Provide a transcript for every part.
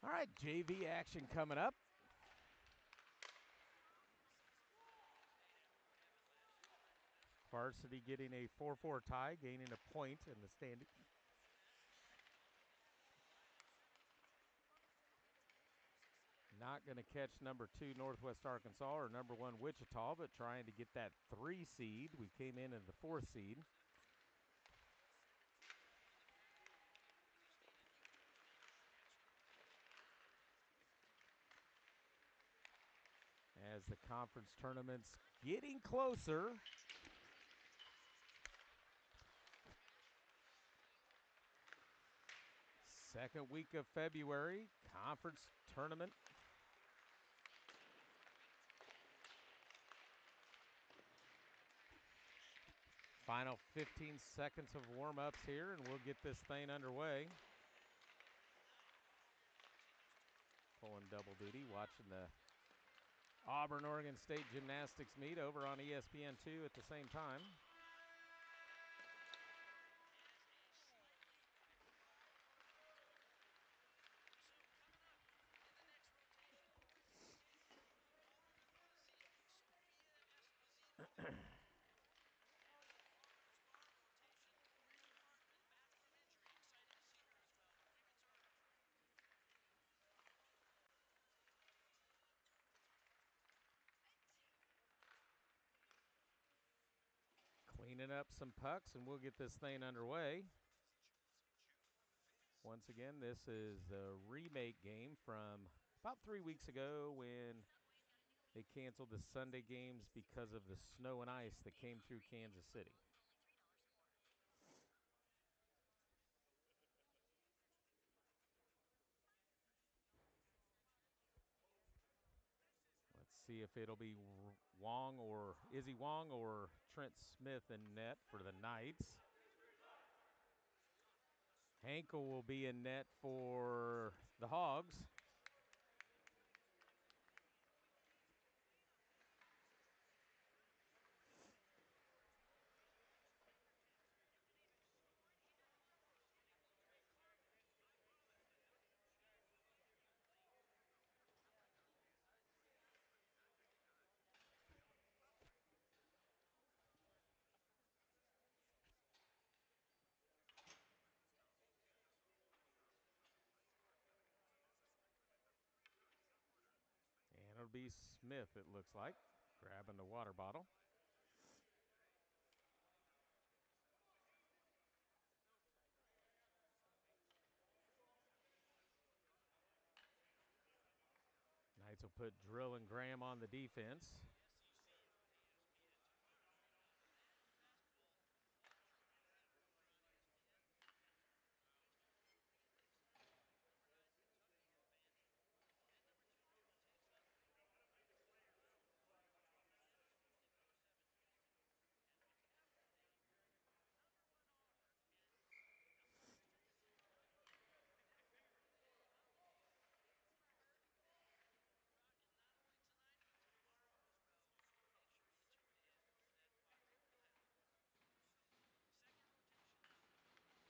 All right, JV action coming up. Varsity getting a 4-4 tie, gaining a point in the standing. Not going to catch number 2 Northwest Arkansas or number 1 Wichita, but trying to get that 3 seed. We came in the 4th seed. As the conference tournament's getting closer. Second week of February, conference tournament. Final 15 seconds of warm-ups here, and we'll get this thing underway. Pulling double duty, watching the Auburn-Oregon State gymnastics meet over on ESPN2 at the same time. Cleaning up some pucks, and we'll get this thing underway. Once again, this is the remake game from about 3 weeks ago when they canceled the Sunday games because of the snow and ice that came through Kansas City. Let's see if it'll be Wong or Izzy Wong or Trent Smith in net for the Knights. Hankel will be in net for the Hogs. And it'll be Smith, it looks like, grabbing the water bottle. Knights will put Drill and Graham on the defense.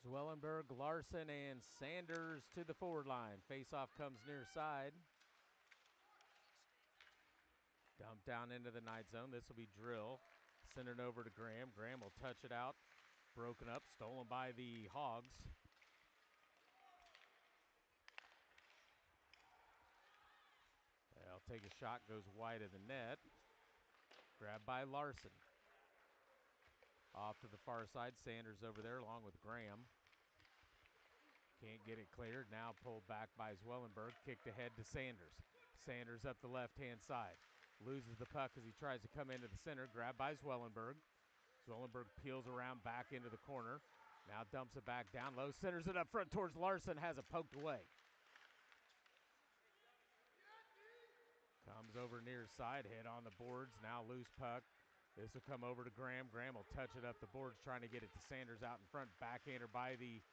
Zwellenberg, Larson, and Sanders to the forward line. Faceoff comes near side. Dumped down into the Knight zone. This will be Drill. Send it over to Graham. Graham will touch it out. Broken up, stolen by the Hogs. They'll take a shot, goes wide of the net. Grabbed by Larson. Off to the far side, Sanders over there along with Graham. Can't get it cleared, now pulled back by Zwellenberg, kicked ahead to Sanders. Sanders up the left-hand side. Loses the puck as he tries to come into the center, grabbed by Zwellenberg. Zwellenberg peels around back into the corner. Now dumps it back down low, centers it up front towards Larson, has it poked away. Comes over near side, hit on the boards, now loose puck. This will come over to Graham. Graham will touch it up the boards, trying to get it to Sanders out in front. Backhander by the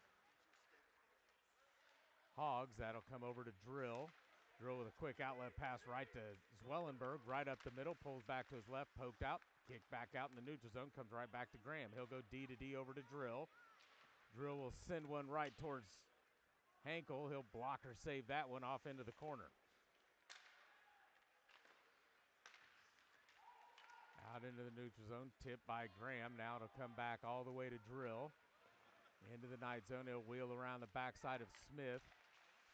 Hogs. That'll come over to Drill. Drill with a quick outlet pass right to Zwellenberg, right up the middle, pulls back to his left, poked out, kicked back out in the neutral zone, comes right back to Graham. He'll go D to D over to Drill. Drill will send one right towards Hankel. He'll block or save that one off into the corner. Out into the neutral zone, tipped by Graham. Now it'll come back all the way to Drill. Into the night zone, he'll wheel around the backside of Smith.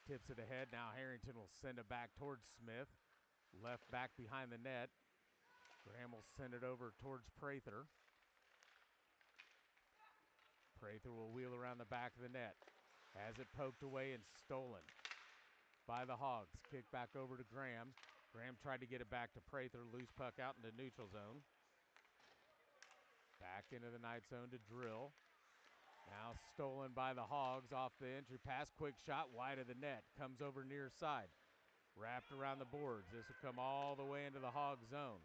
Tips it ahead, now Harrington will send it back towards Smith. Left back behind the net. Graham will send it over towards Prather. Prather will wheel around the back of the net. Has it poked away and stolen by the Hogs. Kick back over to Graham. Graham tried to get it back to Prather. Loose puck out into neutral zone. Back into the night zone to Drill. Now stolen by the Hogs off the entry pass. Quick shot wide of the net. Comes over near side. Wrapped around the boards. This will come all the way into the Hog zone.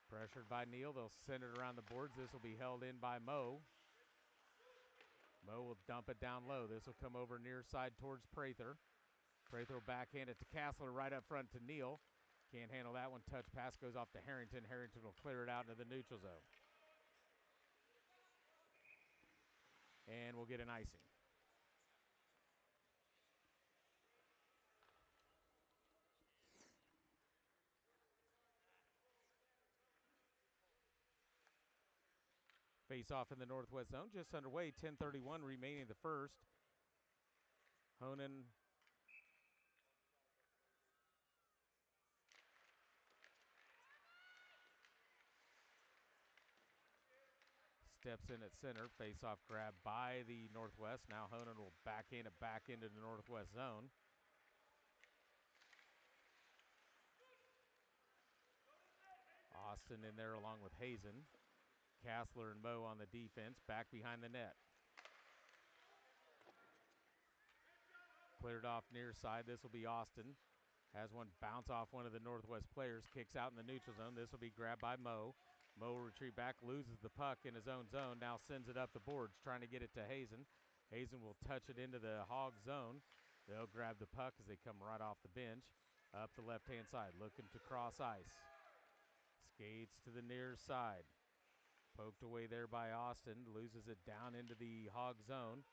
Pressured by Neal. They'll send it around the boards. This will be held in by Moe. Moe will dump it down low. This will come over near side towards Prather. Prather will backhand it to Castler right up front to Neal. Can't handle that one. Touch pass goes off to Harrington. Harrington will clear it out into the neutral zone. And we'll get an icing. Face off in the northwest zone, just underway, 10:31 remaining in the first. Honan steps in at center, face off grab by the northwest. Now Honan will backhand it back into the northwest zone. Austin in there along with Hazen. Castler and Moe on the defense, back behind the net. Cleared off near side. This will be Austin. Has one bounce off one of the Northwest players. Kicks out in the neutral zone. This will be grabbed by Moe. Moe will retreat back, loses the puck in his own zone. Now sends it up the boards, trying to get it to Hazen. Hazen will touch it into the Hog zone. They'll grab the puck as they come right off the bench. Up the left-hand side, looking to cross ice. Skates to the near side. Poked away there by Austin. Loses it down into the Hog zone.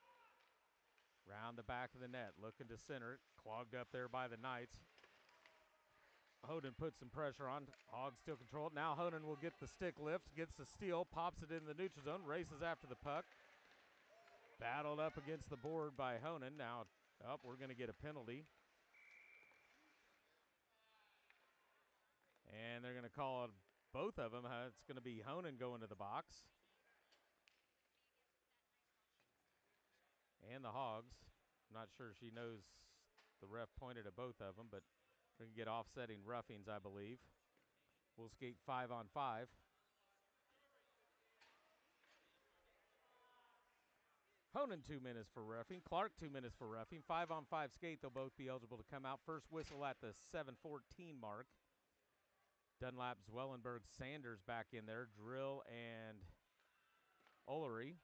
Round the back of the net, looking to center it. Clogged up there by the Knights. Honan puts some pressure on. Hogs still control it. Now Honan will get the stick lift, gets the steal, pops it in the neutral zone, races after the puck. Battled up against the board by Honan. Now, we're going to get a penalty. And they're going to call it both of them. It's going to be Honan going to the box. And the Hogs. I'm not sure she knows the ref pointed at both of them, but we're going to get offsetting roughings, I believe. We'll skate 5-on-5. Honan 2 minutes for roughing. Clark 2 minutes for roughing. 5-on-5 skate. They'll both be eligible to come out. First whistle at the 7:14 mark. Dunlap, Zwellenberg, Sanders back in there. Drill and Olery.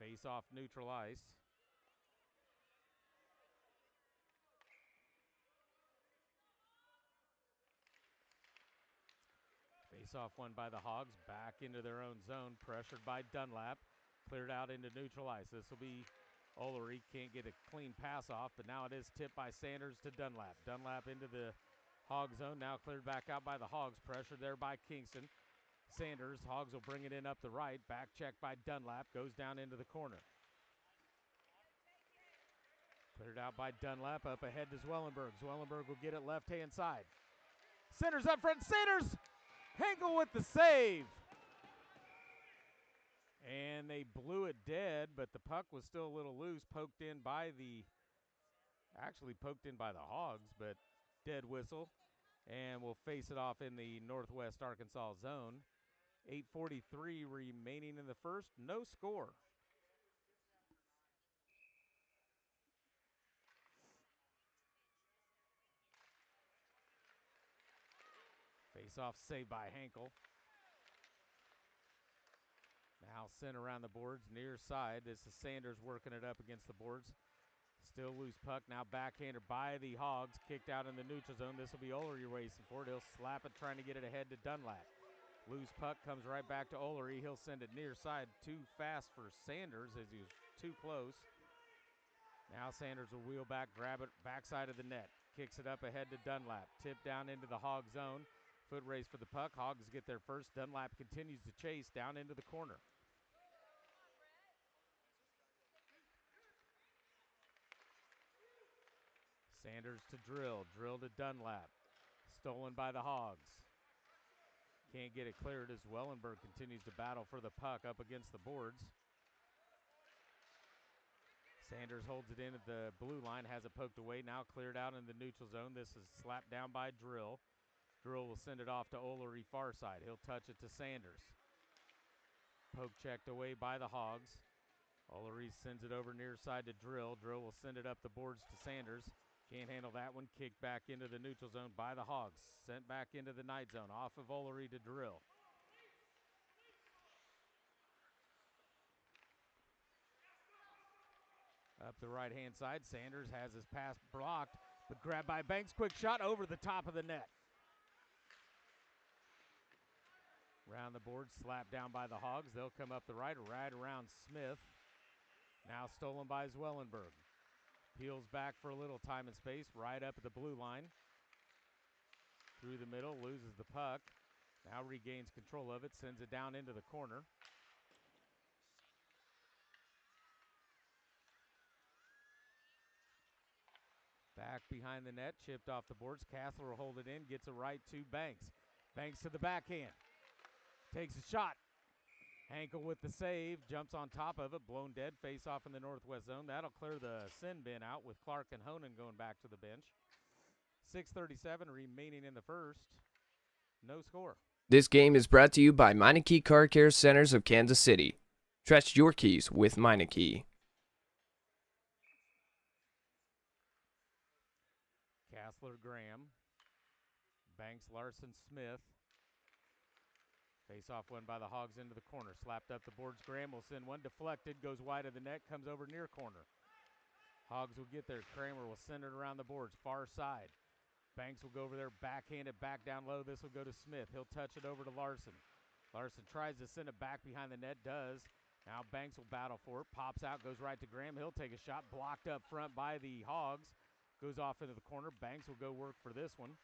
Face off neutral ice. Face off one by the Hogs. Back into their own zone. Pressured by Dunlap. Cleared out into neutral ice. This will be Olery. Can't get a clean pass off, but now it is tipped by Sanders to Dunlap. Dunlap into the Hog zone. Now cleared back out by the Hogs. Pressured there by Kingston. Sanders. Hogs will bring it in up the right. Back check by Dunlap. Goes down into the corner. Cleared out by Dunlap. Up ahead to Zwellenberg. Zwellenberg will get it left-hand side. Centers up front. Sanders! Henkel with the save. And they blew it dead, but the puck was still a little loose. Poked in by the Hogs, but dead whistle. And we'll face it off in the Northwest Arkansas zone. 8:43 remaining in the first. No score. Face-off saved by Henkel. Now sent around the boards, near side. This is Sanders working it up against the boards. Still loose puck, now backhanded by the Hogs. Kicked out in the neutral zone. This will be Olery racing for it. He'll slap it, trying to get it ahead to Dunlap. Loose puck comes right back to Olery. He'll send it near side. Too fast for Sanders as he was too close. Now Sanders will wheel back, grab it, backside of the net. Kicks it up ahead to Dunlap. Tip down into the Hog zone. Foot race for the puck. Hogs get there first. Dunlap continues to chase down into the corner. Sanders to Drill. Drill to Dunlap. Stolen by the Hogs. Can't get it cleared as Wellenberg continues to battle for the puck up against the boards. Sanders holds it in at the blue line, has it poked away, now cleared out in the neutral zone. This is slapped down by Drill. Drill will send it off to Olery far side. He'll touch it to Sanders. Poke checked away by the Hogs. Olery sends it over near side to Drill. Drill will send it up the boards to Sanders. Can't handle that one. Kicked back into the neutral zone by the Hogs. Sent back into the night zone. Off of Olery to Drill. Up the right-hand side, Sanders has his pass blocked, but grabbed by Banks. Quick shot over the top of the net. Round the board, slapped down by the Hogs. They'll come up the right around Smith. Now stolen by Zwellenberg. Peels back for a little time and space, right up at the blue line. Through the middle, loses the puck. Now regains control of it, sends it down into the corner. Back behind the net, chipped off the boards. Kassler will hold it in, gets it right to Banks. Banks to the backhand. Takes a shot. Hankel with the save, jumps on top of it, blown dead, face off in the northwest zone. That'll clear the sin bin out with Clark and Honan going back to the bench. 6:37 remaining in the first. No score. This game is brought to you by Meineke Car Care Centers of Kansas City. Trust your keys with Meineke. Kassler, Graham. Banks, Larson, Smith. Face-off won by the Hogs into the corner. Slapped up the boards. Graham will send one. Deflected. Goes wide of the net. Comes over near corner. Hogs will get there. Kramer will send it around the boards. Far side. Banks will go over there. Backhanded. Back down low. This will go to Smith. He'll touch it over to Larson. Larson tries to send it back behind the net. Does. Now Banks will battle for it. Pops out. Goes right to Graham. He'll take a shot. Blocked up front by the Hogs. Goes off into the corner. Banks will go work for this one.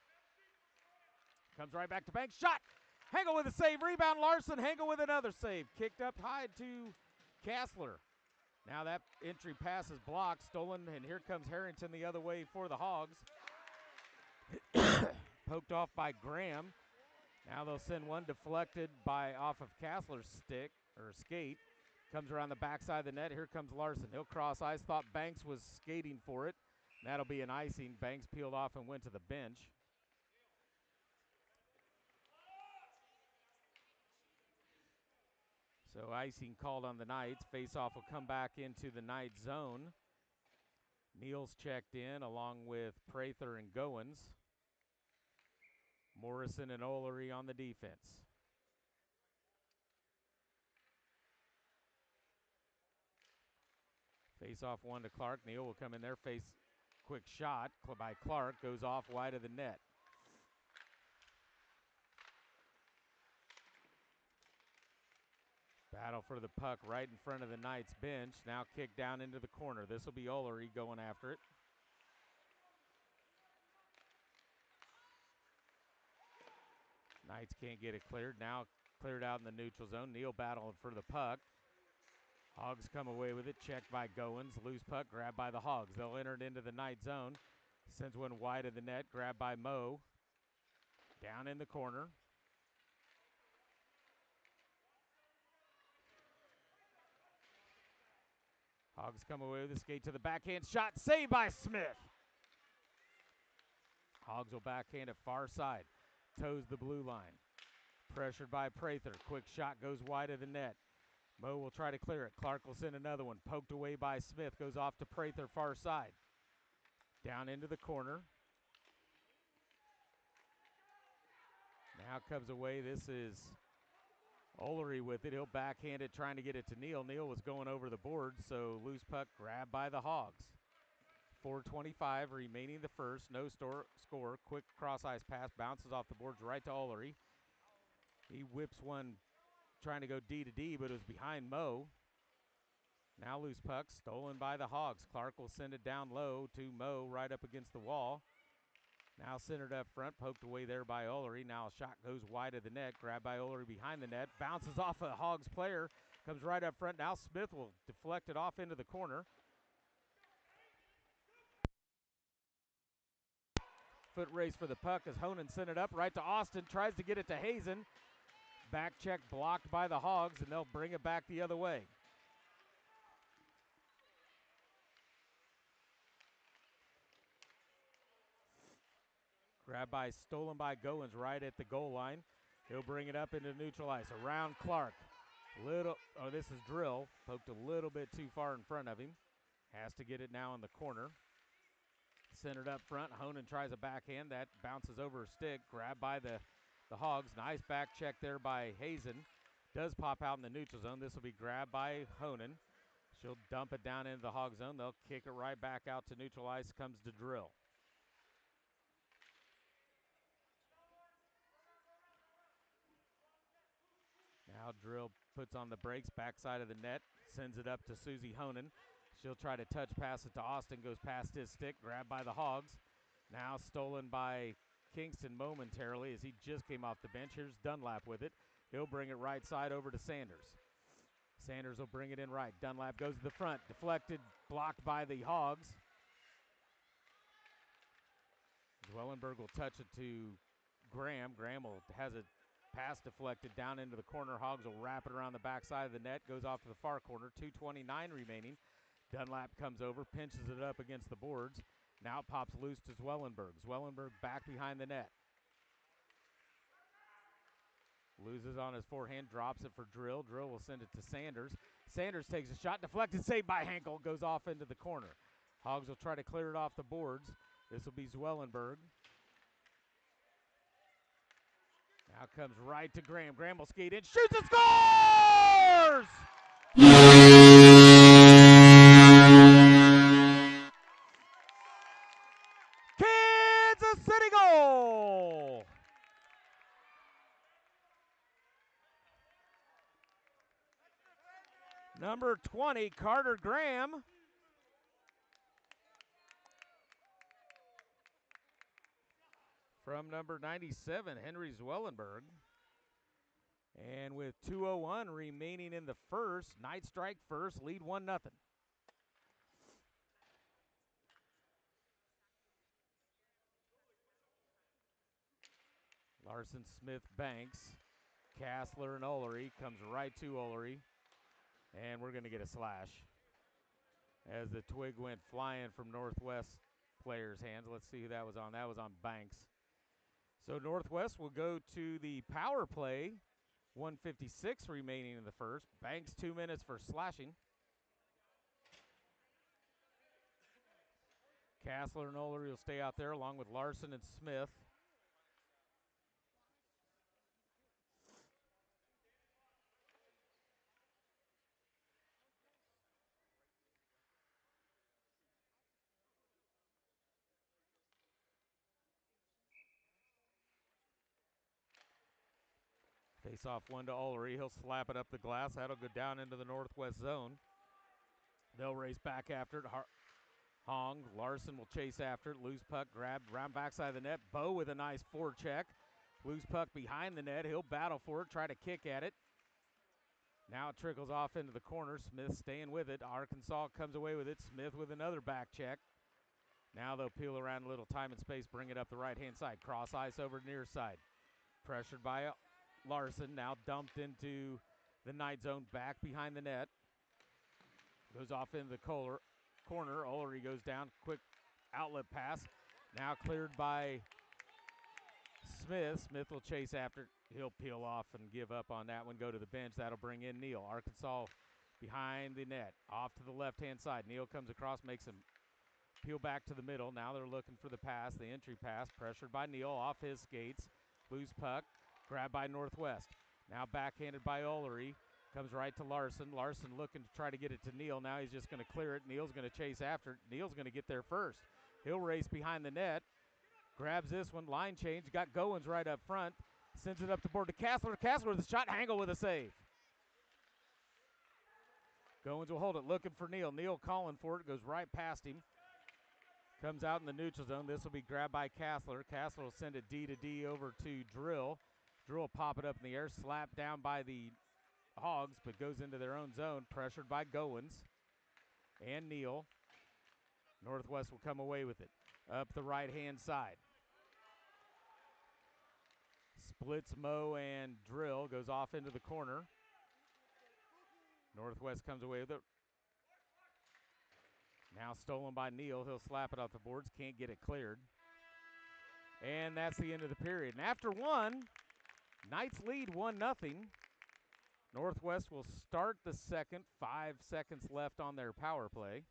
Comes right back to Banks. Shot! Hengel with a save. Rebound Larson. Hengel with another save. Kicked up high to Kassler. Now that entry pass is blocked. Stolen. And here comes Harrington the other way for the Hogs. Poked off by Graham. Now they'll send one deflected by off of Kassler's stick or skate. Comes around the backside of the net. Here comes Larson. He'll cross ice. Thought Banks was skating for it. That'll be an icing. Banks peeled off and went to the bench. So icing called on the Knights. Face-off will come back into the Knight zone. Niels checked in along with Prather and Goins. Morrison and Olery on the defense. Face-off one to Clark. Neal will come in there. Quick shot by Clark. Goes off wide of the net. Battle for the puck right in front of the Knights bench. Now kicked down into the corner. This will be Olery going after it. Knights can't get it cleared. Now cleared out in the neutral zone. Neal battling for the puck. Hogs come away with it. Checked by Goins. Loose puck grabbed by the Hogs. They'll enter it into the Knight zone. Sends one wide of the net. Grabbed by Moe. Down in the corner. Hogs come away with a skate to the backhand shot. Saved by Smith. Hogs will backhand it far side. Toes the blue line. Pressured by Prather. Quick shot goes wide of the net. Moe will try to clear it. Clark will send another one. Poked away by Smith. Goes off to Prather far side. Down into the corner. Now comes away. This is Olery with it. He'll backhand it, trying to get it to Neal. Neal was going over the board, so loose puck grabbed by the Hogs. 4:25 remaining the first. No score. Quick cross ice pass. Bounces off the boards right to Olery. He whips one trying to go D to D, but it was behind Mo. Now loose puck, stolen by the Hogs. Clark will send it down low to Mo right up against the wall. Now centered up front, poked away there by Olery. Now a shot goes wide of the net, grabbed by Olery behind the net, bounces off a Hogs player, comes right up front. Now Smith will deflect it off into the corner. Foot race for the puck as Honan sent it up right to Austin, tries to get it to Hazen. Back check blocked by the Hogs, and they'll bring it back the other way. Stolen by Goins right at the goal line. He'll bring it up into neutral ice. Around Clark. This is Drill. Poked a little bit too far in front of him. Has to get it now in the corner. Centered up front. Honan tries a backhand. That bounces over a stick. Grabbed by the Hogs. Nice back check there by Hazen. Does pop out in the neutral zone. This will be grabbed by Honan. She'll dump it down into the Hog zone. They'll kick it right back out to neutral ice. Comes to Drill. Now Drill puts on the brakes, backside of the net, sends it up to Susie Honan. She'll try to touch pass it to Austin, goes past his stick, grabbed by the Hogs. Now stolen by Kingston momentarily as he just came off the bench. Here's Dunlap with it. He'll bring it right side over to Sanders. Sanders will bring it in right. Dunlap goes to the front, deflected, blocked by the Hogs. Wellenberg will touch it to Graham. Graham has it pass deflected down into the corner. Hogs will wrap it around the backside of the net. Goes off to the far corner. 2:29 remaining. Dunlap comes over, pinches it up against the boards. Now it pops loose to Zwellenberg. Zwellenberg back behind the net. Loses on his forehand, drops it for Drill. Drill will send it to Sanders. Sanders takes a shot, deflected, saved by Henkel, goes off into the corner. Hogs will try to clear it off the boards. This will be Zwellenberg. Now comes right to Graham. Graham will skate in, shoots and scores! Kansas City goal! Number 20, Carter Graham. From number 97, Henry Zwellenberg. And with 2:01 remaining in the first, Knight strike first, lead 1-0. Larson, Smith, Banks, Kassler, and Olery. Comes right to Olery. And we're going to get a slash as the twig went flying from Northwest players' hands. Let's see who that was on. That was on Banks. So Northwest will go to the power play. 1:56 remaining in the first. Banks 2 minutes for slashing. Kassler and Olery will stay out there along with Larson and Smith. Face off one to Olery. He'll slap it up the glass. That'll go down into the Northwest zone. They'll race back after it. Hong. Larson will chase after it. Loose puck grabbed round backside of the net. Bow with a nice forecheck. Loose puck behind the net. He'll battle for it, try to kick at it. Now it trickles off into the corner. Smith staying with it. Arkansas comes away with it. Smith with another back check. Now they'll peel around a little time and space, bring it up the right-hand side. Cross ice over near side. Pressured by Larson. Now dumped into the Knight zone, back behind the net. Goes off into the corner. Olery goes down. Quick outlet pass. Now cleared by Smith. Smith will chase after. He'll peel off and give up on that one. Go to the bench. That'll bring in Neal. Arkansas behind the net. Off to the left-hand side. Neal comes across, makes him peel back to the middle. Now they're looking for the pass, the entry pass. Pressured by Neal off his skates. Loose puck. Grabbed by Northwest. Now backhanded by Olery. Comes right to Larson. Larson looking to try to get it to Neal. Now he's just going to clear it. Neal's going to chase after it. Neal's going to get there first. He'll race behind the net. Grabs this one. Line change. Got Goins right up front. Sends it up the board to Castler. Castler with a shot. Hangle with a save. Goins will hold it, looking for Neal. Neal calling for it, goes right past him. Comes out in the neutral zone. This will be grabbed by Castler. Castler will send it D to D over to Drill. Drill will pop it up in the air, slapped down by the Hogs, but goes into their own zone, pressured by Goins and Neal. Northwest will come away with it. Up the right-hand side. Splits Mo and Drill, goes off into the corner. Northwest comes away with it. Now stolen by Neal. He'll slap it off the boards. Can't get it cleared. And that's the end of the period. And after one, Knights lead 1-0. Northwest will start the second. 5 seconds left on their power play.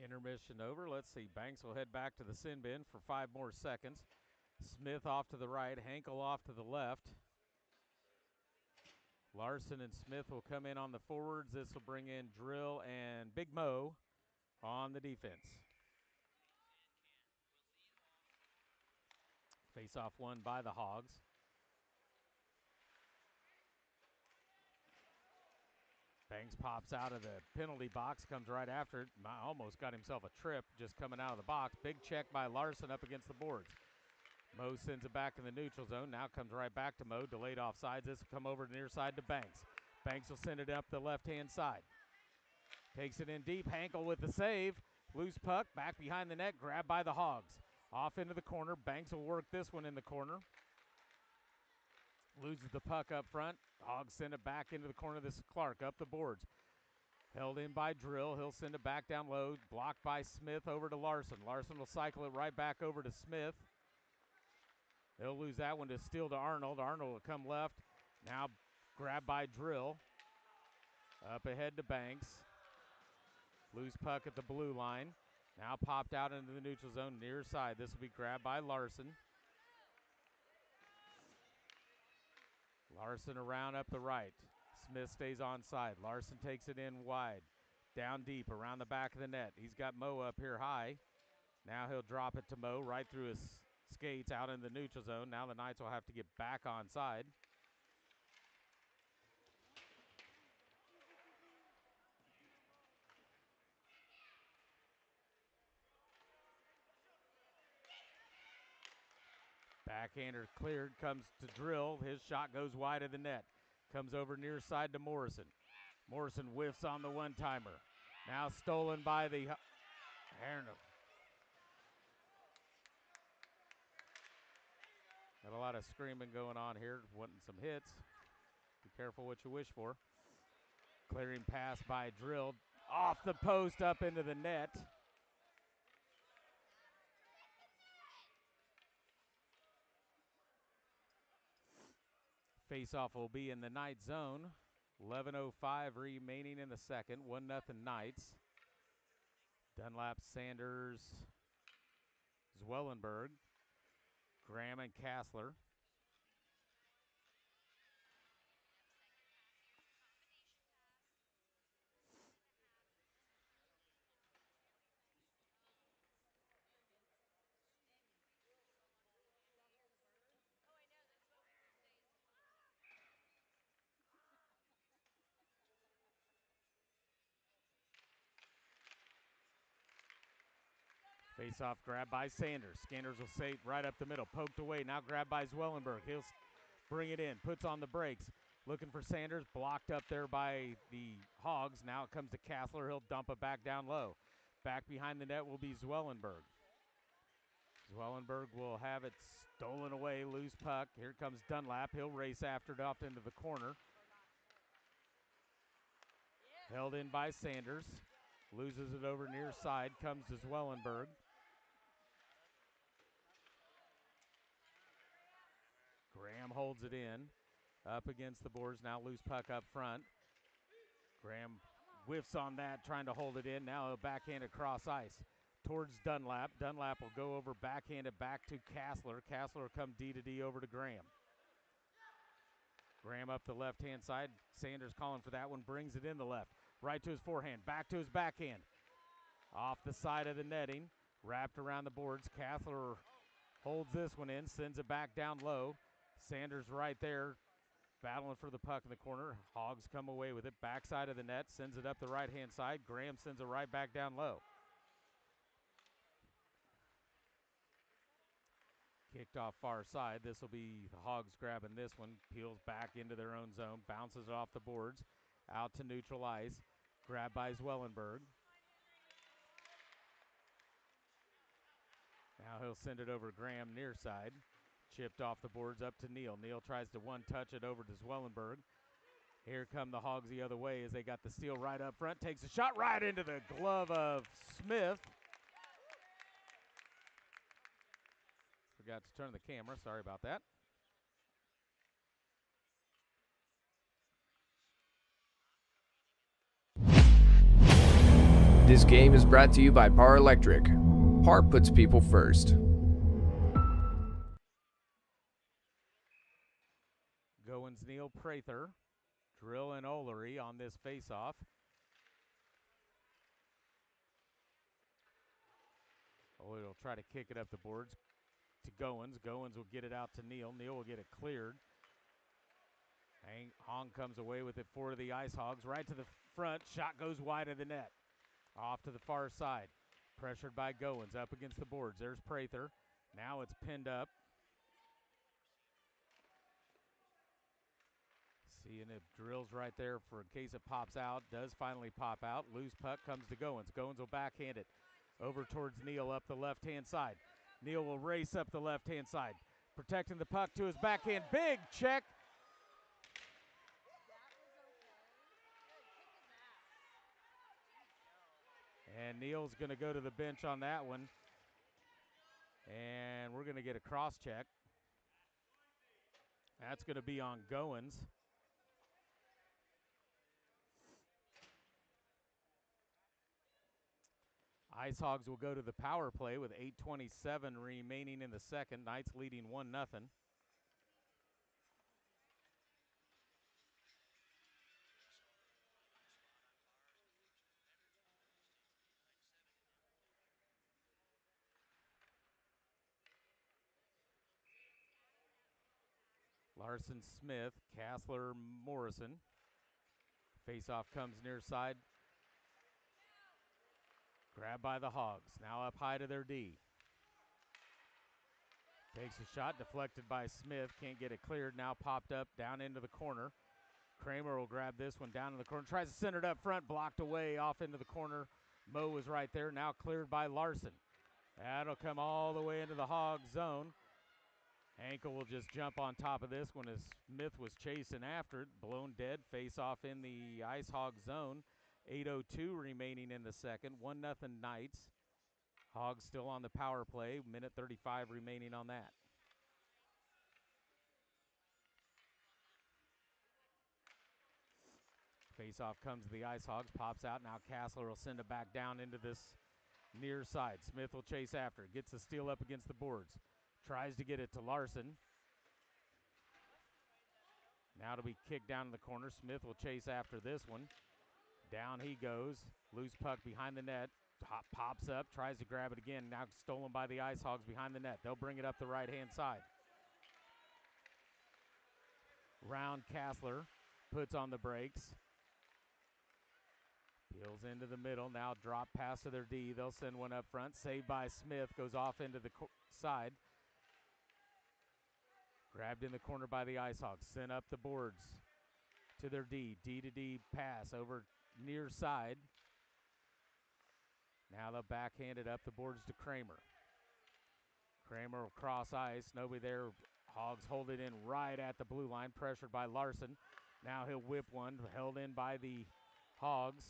Intermission over. Let's see. Banks will head back to the sin bin for 5 more seconds. Smith off to the right. Hankel off to the left. Larson and Smith will come in on the forwards. This will bring in Drill and Big Mo on the defense. Face-off won by the Hogs. Banks pops out of the penalty box, comes right after it. Almost got himself a trip just coming out of the box. Big check by Larson up against the boards. Mo sends it back in the neutral zone. Now comes right back to Mo. Delayed offsides. This will come over to the near side to Banks. Banks will send it up the left-hand side. Takes it in deep. Hankel with the save. Loose puck. Back behind the net. Grabbed by the Hogs. Off into the corner. Banks will work this one in the corner. Loses the puck up front. Hogs send it back into the corner. This is Clark up the boards. Held in by Drill. He'll send it back down low. Blocked by Smith over to Larson. Larson will cycle it right back over to Smith. They'll lose that one to steal to Arnold. Arnold will come left. Now grabbed by Drill. Up ahead to Banks. Loose puck at the blue line. Now popped out into the neutral zone near side. This will be grabbed by Larson. Larson around up the right. Smith stays on side. Larson takes it in wide. Down deep around the back of the net. He's got Mo up here high. Now he'll drop it to Mo right through his skates out in the neutral zone. Now the Knights will have to get back on side. Backhander cleared, comes to Drill. His shot goes wide of the net. Comes over near side to Morrison. Morrison whiffs on the one-timer. Now stolen by the Got a lot of screaming going on here, wanting some hits. Be careful what you wish for. Clearing pass by Drill. Off the post, up into the net. Face-off will be in the Knight zone. 11:05 remaining in the second. 1-0 Knights. Dunlap, Sanders, Zwellenberg, Graham, and Kassler. Face-off grab by Sanders. Sanders will say right up the middle. Poked away. Now grab by Zwellenberg. He'll bring it in. Puts on the brakes. Looking for Sanders. Blocked up there by the Hogs. Now it comes to Kassler. He'll dump it back down low. Back behind the net will be Zwellenberg. Zwellenberg will have it stolen away. Loose puck. Here comes Dunlap. He'll race after it off into the corner. Held in by Sanders. Loses it over near side. Comes to Zwellenberg. Graham holds it in. Up against the boards. Now loose puck up front. Graham whiffs on that, trying to hold it in. Now a backhand across ice towards Dunlap. Dunlap will go over backhanded back to Kassler. Kassler will come D-to-D over to Graham. Graham up the left-hand side. Sanders calling for that one. Brings it in the left. Right to his forehand. Back to his backhand. Off the side of the netting. Wrapped around the boards. Kassler holds this one in. Sends it back down low. Sanders right there. Battling for the puck in the corner. Hogs come away with it. Backside of the net. Sends it up the right-hand side. Graham sends it right back down low. Kicked off far side. This will be the Hogs grabbing this one. Peels back into their own zone. Bounces it off the boards. Out to neutral ice. Grabbed by Zwellenberg. Now he'll send it over Graham near side. Chipped off the boards up to Neal. Neal tries to one-touch it over to Zwellenberg. Here come the Hogs the other way as they got the steal right up front. Takes a shot right into the glove of Smith. Forgot to turn the camera. Sorry about that. This game is brought to you by Power Electric. Power puts people first. Goins, Neal, Prather, Drill, and Olery on this face-off. Olery will try to kick it up the boards to Goins. Goins will get it out to Neal. Neal will get it cleared. Hong comes away with it for the Icehogs. Right to the front. Shot goes wide of the net. Off to the far side. Pressured by Goins. Up against the boards. There's Prather. Now it's pinned up. Seeing if Drill's right there for in case it pops out. Does finally pop out. Loose puck comes to Goins. Goins will backhand it over towards Neal up the left-hand side. Neal will race up the left-hand side. Protecting the puck to his backhand. Big check. And Neal's going to go to the bench on that one. And we're going to get a cross check. That's going to be on Goins. Icehogs will go to the power play with 8:27 remaining in the second. Knights leading 1-0. Larson, Smith, Kassler, Morrison. Face-off comes near side. Grabbed by the Hogs. Now up high to their D. Takes a shot, deflected by Smith. Can't get it cleared. Now popped up, down into the corner. Kramer will grab this one down in the corner. Tries to send it up front, blocked away off into the corner. Moe was right there. Now cleared by Larson. That'll come all the way into the Hog zone. Ankle will just jump on top of this one as Smith was chasing after it. Blown dead. Face off in the Ice Hog zone. 8:02 remaining in the second. 1-0 Knights. Hogs still on the power play. Minute 35 remaining on that. Face-off comes to the Ice Hogs. Pops out. Now Kassler will send it back down into this near side. Smith will chase after it. Gets the steal up against the boards. Tries to get it to Larson. Now to be kicked down in the corner. Smith will chase after this one. Down he goes. Loose puck behind the net. Pops up. Tries to grab it again. Now stolen by the Ice Hogs behind the net. They'll bring it up the right-hand side. Round Kassler. Puts on the brakes. Peels into the middle. Now drop pass to their D. They'll send one up front. Saved by Smith. Goes off into the side. Grabbed in the corner by the Icehogs. Sent up the boards to their D. D to D pass over near side. Now they'll backhand it up the boards to Kramer. Kramer will cross ice. Nobody there. Hogs hold it in right at the blue line. Pressured by Larson. Now he'll whip one. Held in by the Hogs.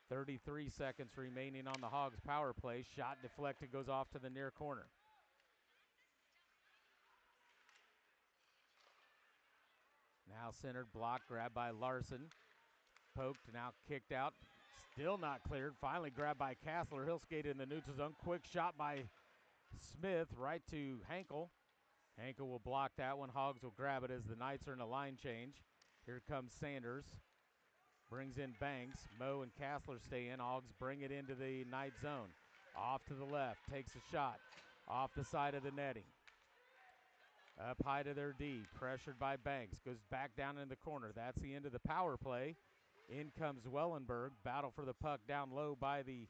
33 seconds remaining on the Hogs power play. Shot deflected, goes off to the near corner. Now centered, block, grabbed by Larson. Poked, now kicked out. Still not cleared. Finally grabbed by Kassler. He'll skate in the neutral zone. Quick shot by Smith right to Hankel. Hankel will block that one. Hogs will grab it as the Knights are in a line change. Here comes Sanders. Brings in Banks. Moe and Kassler stay in. Hogs bring it into the Knight zone. Off to the left. Takes a shot. Off the side of the netting. Up high to their D. Pressured by Banks. Goes back down in the corner. That's the end of the power play. In comes Wellenberg. Battle for the puck down low by the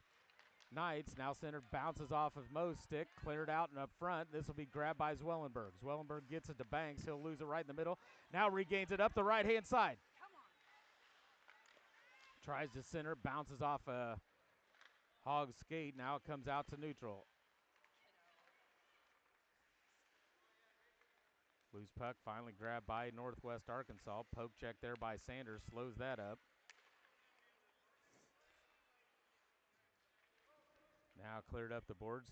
Knights. Now centered, bounces off of Moe's stick. Cleared out and up front. This will be grabbed by Zwellenberg. Zwellenberg gets it to Banks. He'll lose it right in the middle. Now regains it up the right-hand side. Tries to center, bounces off a Hog's skate. Now it comes out to neutral. Loose puck finally grabbed by Northwest Arkansas. Poke check there by Sanders. Slows that up. Now cleared up the boards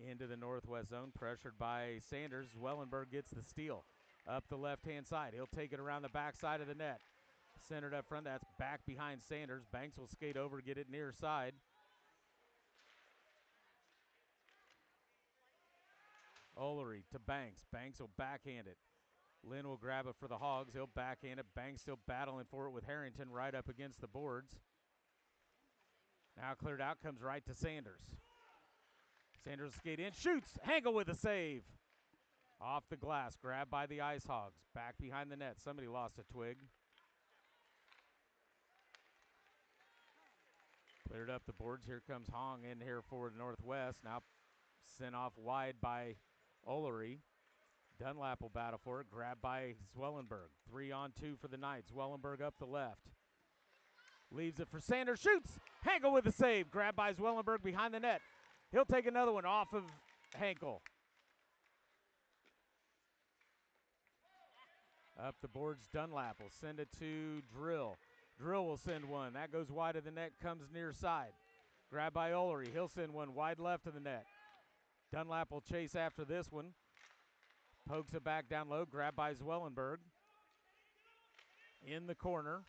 into the Northwest zone. Pressured by Sanders. Wellenberg gets the steal. Up the left-hand side. He'll take it around the backside of the net. Centered up front. That's back behind Sanders. Banks will skate over, get it near side. Olery to Banks. Banks will backhand it. Lynn will grab it for the Hogs. He'll backhand it. Banks still battling for it with Harrington right up against the boards. Now cleared out, comes right to Sanders. Sanders will skate in, shoots. Hankel with a save. Off the glass, grabbed by the Icehogs. Back behind the net. Somebody lost a twig. Cleared up the boards. Here comes Hong in here for the Northwest. Now sent off wide by Olery. Dunlap will battle for it. Grabbed by Zwellenberg. 3-on-2 for the Knights. Zwellenberg up the left. Leaves it for Sanders. Shoots. Hankel with the save. Grabbed by Zwellenberg behind the net. He'll take another one off of Hankel. Up the boards, Dunlap will send it to Drill. Drill will send one. That goes wide of the net, comes near side. Grabbed by Olery. He'll send one wide left of the net. Dunlap will chase after this one. Pokes it back down low. Grabbed by Zwellenberg. In the corner.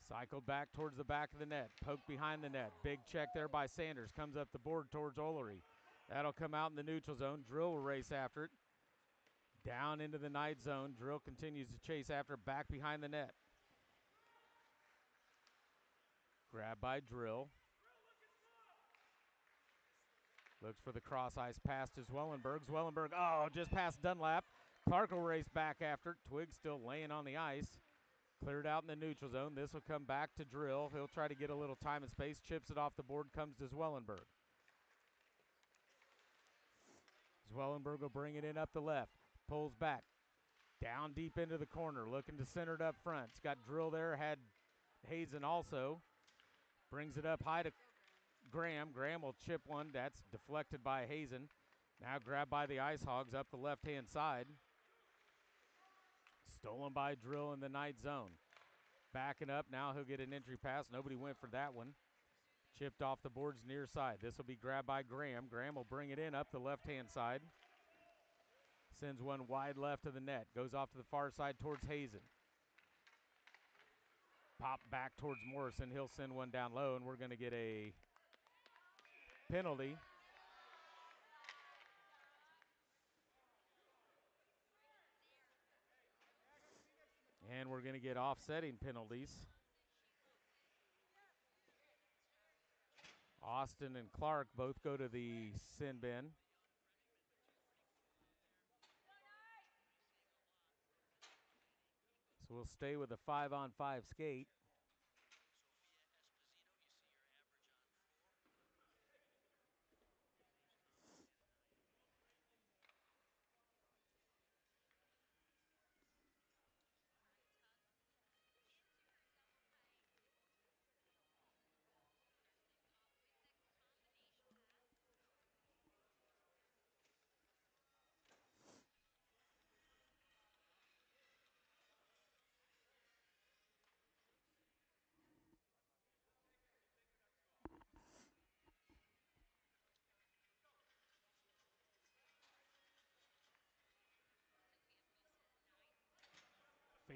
Cycled back towards the back of the net. Poke behind the net. Big check there by Sanders. Comes up the board towards Olery. That'll come out in the neutral zone. Drill will race after it. Down into the Knight zone. Drill continues to chase after it back behind the net. Grabbed by Drill. Looks for the cross ice pass to Zwellenberg. Zwellenberg, just past Dunlap. Clark will race back after it. Twig still laying on the ice. Cleared out in the neutral zone. This will come back to Drill. He'll try to get a little time and space. Chips it off the board. Comes to Zwellenberg. Zwellenberg will bring it in up the left. Pulls back. Down deep into the corner. Looking to center it up front. It's got Drill there. Had Hazen also. Brings it up high to Graham. Graham will chip one. That's deflected by Hazen. Now grabbed by the Icehogs up the left-hand side. Stolen by Drill in the Knight zone. Backing up. Now he'll get an entry pass. Nobody went for that one. Chipped off the boards near side. This will be grabbed by Graham. Graham will bring it in up the left-hand side. Sends one wide left of the net. Goes off to the far side towards Hazen. Pop back towards Morrison. He'll send one down low, and we're going to get a penalty. And we're going to get offsetting penalties. Austin and Clark both go to the sin bin. So we'll stay with a 5-on-5 skate.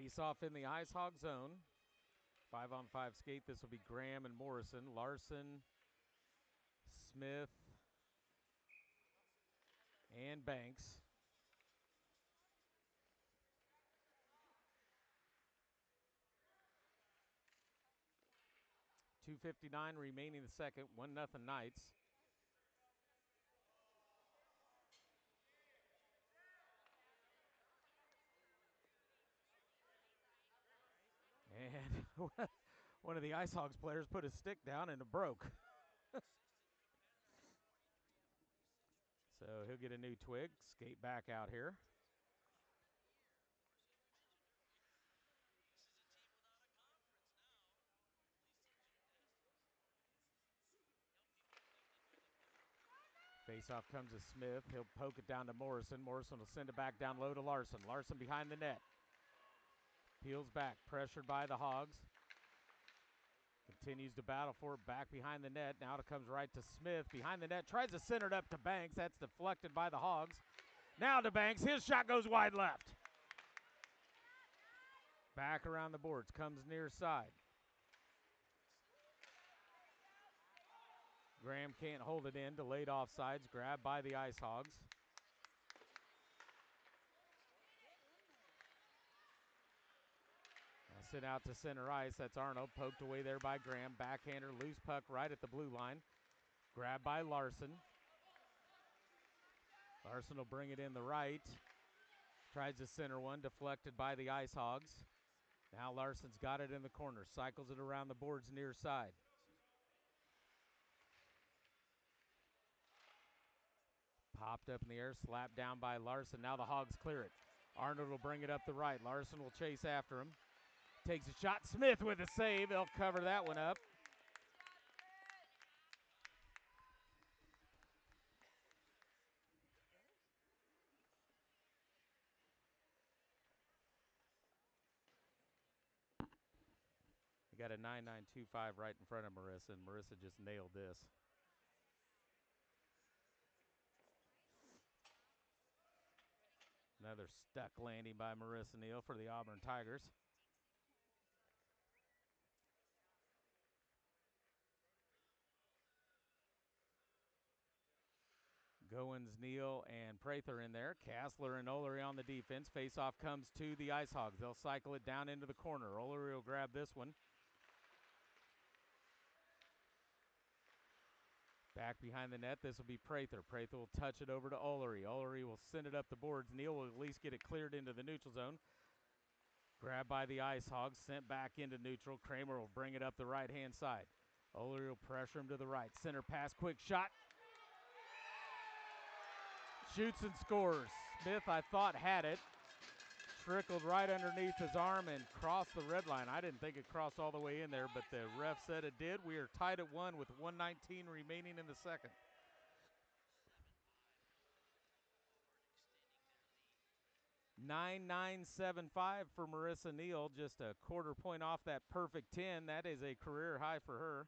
Face off in the Icehog zone. 5-on-5 skate. This will be Graham and Morrison. Larson, Smith, and Banks. .259 remaining the second. 1-0 Knights. And one of the Icehogs players put his stick down and it broke. So he'll get a new twig. Skate back out here. Face-off comes to Smith. He'll poke it down to Morrison. Morrison will send it back down low to Larson. Larson behind the net. Peels back, pressured by the Hogs. Continues to battle for it back behind the net. Now it comes right to Smith. Behind the net, tries to center it up to Banks. That's deflected by the Hogs. Now to Banks. His shot goes wide left. Back around the boards, comes near side. Graham can't hold it in. Delayed offsides, grabbed by the Icehogs. Sent out to center ice. That's Arnold. Poked away there by Graham. Backhander, loose puck right at the blue line. Grabbed by Larson. Larson will bring it in the right. Tries to center one. Deflected by the Icehogs. Now Larson's got it in the corner. Cycles it around the boards near side. Popped up in the air. Slapped down by Larson. Now the Hogs clear it. Arnold will bring it up the right. Larson will chase after him. Takes a shot. Smith with a save. They'll cover that one up. We got a 9.925 right in front of Marissa, and Marissa just nailed this. Another stuck landing by Marissa Neal for the Auburn Tigers. Goins, Neal, and Prather in there. Kassler and Olery on the defense. Face-off comes to the Icehogs. They'll cycle it down into the corner. Olery will grab this one. Back behind the net, this will be Prather. Prather will touch it over to Olery. Olery will send it up the boards. Neal will at least get it cleared into the neutral zone. Grabbed by the Icehogs, sent back into neutral. Kramer will bring it up the right-hand side. Olery will pressure him to the right. Center pass, quick shot. Shoots and scores. Smith, I thought, had it. Trickled right underneath his arm and crossed the red line. I didn't think it crossed all the way in there, but the ref said it did. We are tied at 1 with 1:19 remaining in the second. .9975 for Marissa Neal, just a quarter point off that perfect 10. That is a career high for her.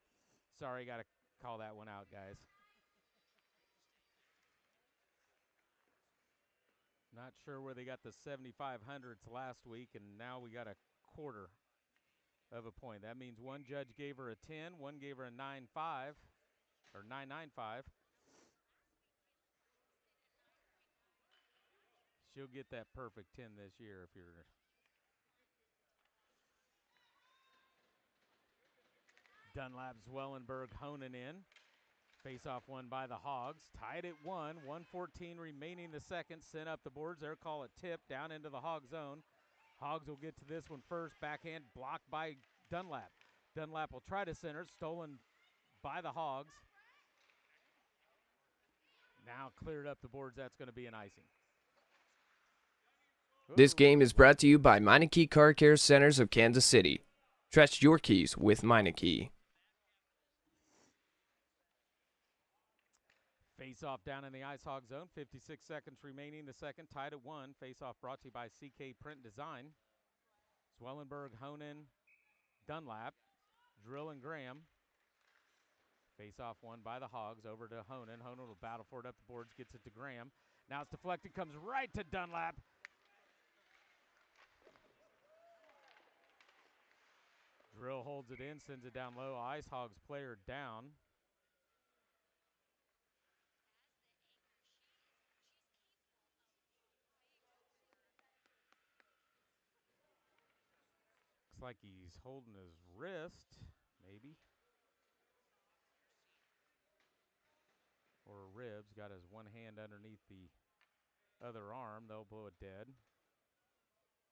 Sorry, got to call that one out, guys. Not sure where they got the 7,500s last week, and now we got a quarter of a point. That means one judge gave her a 10, one gave her a 9.5 or 9.95. She'll get that perfect 10 this year if you're. Dunlap, Zwellenberg, Honan in. Face-off won by the Hogs. Tied at 1. 1:14 remaining the second. Sent up the boards. They'll call it tip down into the Hog zone. Hogs will get to this one first. Backhand blocked by Dunlap. Dunlap will try to center. Stolen by the Hogs. Now cleared up the boards. That's going to be an icing. This game is brought to you by Meineke Car Care Centers of Kansas City. Trust your keys with Meineke. Face-off down in the Icehog zone. 56 seconds remaining the second. Tied at 1. Face-off brought to you by CK Print Design. Zwellenberg, Honan, Dunlap, Drill, and Graham. Face-off won by the Hogs. Over to Honan. Honan will battle for it up the boards. Gets it to Graham. Now it's deflected. Comes right to Dunlap. Drill holds it in, sends it down low. Icehogs player down. Looks like he's holding his wrist, maybe. Or ribs. Got his one hand underneath the other arm. They'll blow it dead.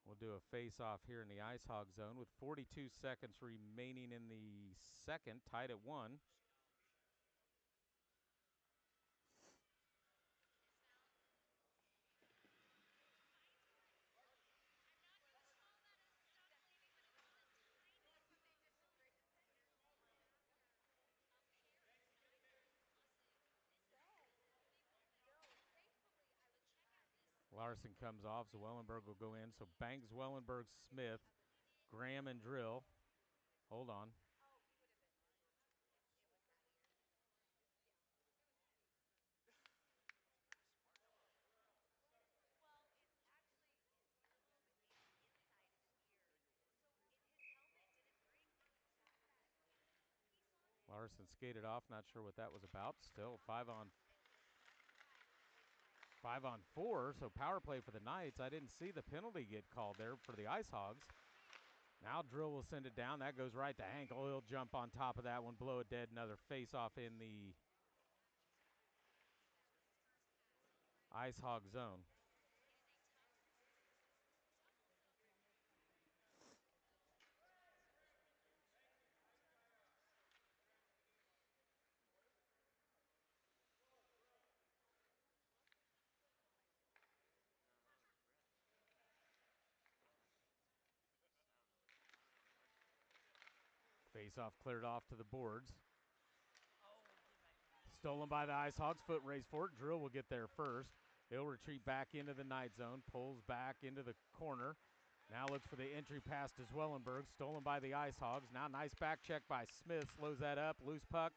We'll do a face-off here in the Icehog zone with 42 seconds remaining in the second, tied at 1. Larson comes off, so Wellenberg will go in. So Banks, Wellenberg, Smith, Graham, and Drill. Hold on. Larson skated off, not sure what that was about. Still 5 on 4, so power play for the Knights. I didn't see the penalty get called there for the Icehogs. Now Drill will send it down. That goes right to Hankel. He'll jump on top of that one, blow it dead. Another face-off in the Icehog zone. Face-off cleared off to the boards. Stolen by the Icehogs. Foot race for it. Drill will get there first. He'll retreat back into the Knight zone. Pulls back into the corner. Now looks for the entry pass to Zwellenberg. Stolen by the Icehogs. Now nice back check by Smith. Slows that up. Loose puck.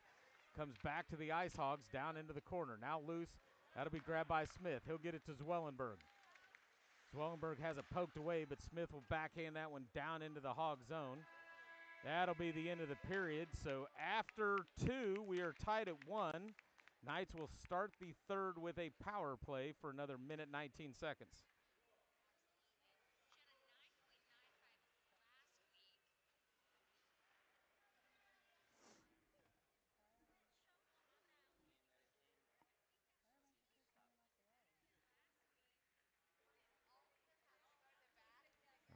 Comes back to the Icehogs. Down into the corner. Now loose. That'll be grabbed by Smith. He'll get it to Zwellenberg. Zwellenberg has it poked away, but Smith will backhand that one down into the Hog zone. That'll be the end of the period. So after 2, we are tied at 1. Knights will start the third with a power play for another minute 19 seconds.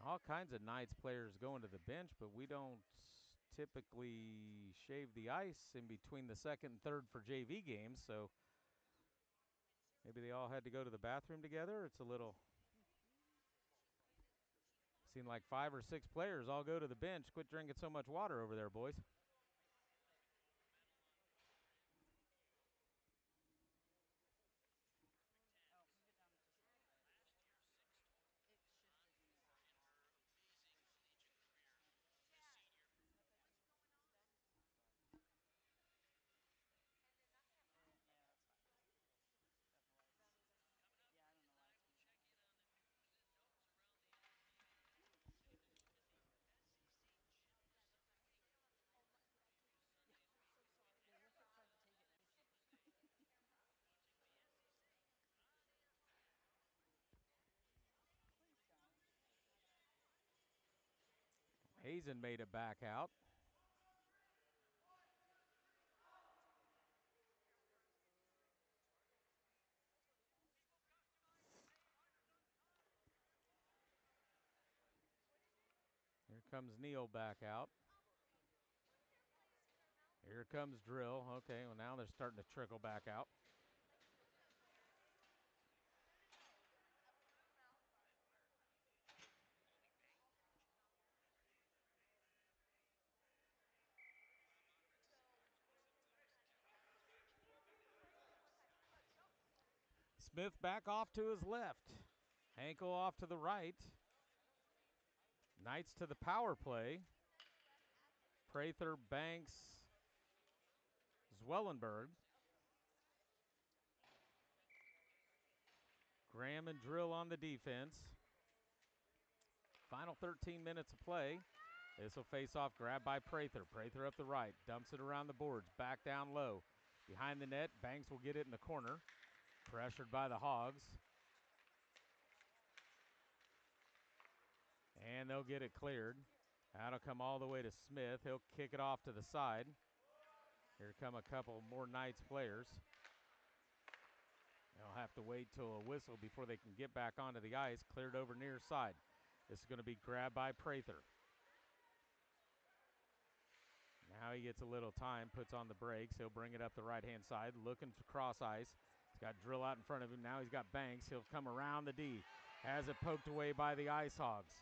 All kinds of Knights players going to the bench, but we don't typically shave the ice in between the second and third for JV games, so maybe they all had to go to the bathroom together. It's a little, seemed like 5 or 6 players all go to the bench. Quit drinking so much water over there, boys. Hazen made it back out. Here comes Neal back out. Here comes Drill. Okay, well now they're starting to trickle back out. Smith back off to his left. Hankel off to the right. Knights to the power play. Prather, Banks, Zwellenberg. Graham and Drill on the defense. Final 13 minutes of play. This will face off, grabbed by Prather. Prather up the right, dumps it around the boards, back down low. Behind the net, Banks will get it in the corner. Pressured by the Hogs. And they'll get it cleared. That'll come all the way to Smith. He'll kick it off to the side. Here come a couple more Knights players. They'll have to wait till a whistle before they can get back onto the ice. Cleared over near side. This is going to be grabbed by Prather. Now he gets a little time, puts on the brakes. He'll bring it up the right-hand side, looking to cross ice. He's got Drill out in front of him. Now he's got Banks. He'll come around the D. Has it poked away by the Icehogs.